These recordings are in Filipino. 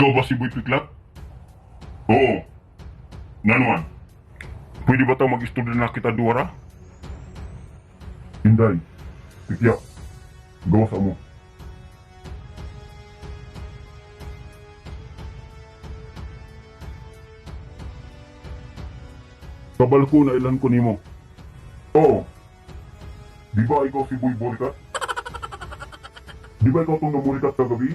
Ikaw ba si Boy Piklat? Oo. Nanuan? Pwede ba tayo mag-istudyo na kita duwara? Hinday. Tikya. Gawa sa mo. Kabal ko na ilan ko nimo. Oo. Di ba ikaw si Boy Borikat? Di ba ikaw itong namurikat kagabi?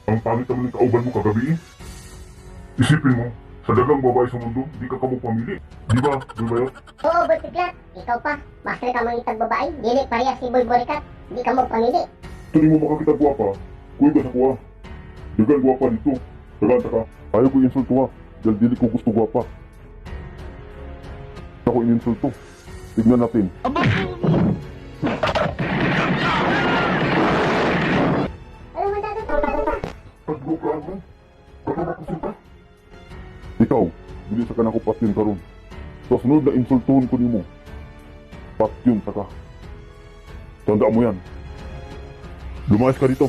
Ang pangit naman ng kauban mo kagabi? Isipin mo, sa dagang babae sa mundo, di ka kamo pamili. Di ba, Boy Bayot? Oo, Boy Piklat. Ikaw pa. Master ka mangitag babae. Dili pareha si Boy Borikat. Di ka mo pamili. Ito mo makakita guwapa. Kuya ka sa kuha. Dagan guwapa dito. Dagan ka. Ayaw ko insulto ha. Dahil dili ko gusto guwapa. Ako ininsulto. Tignan natin. Ano man dagat? Pag-grukaan mo. Pag-grukaan ka. Ikaw, bili sa kanako patyon karon. Sa sunod na insultuhon ko nimo. Patyon ta ka. Tandaan mo yan. Lumayas ka dito.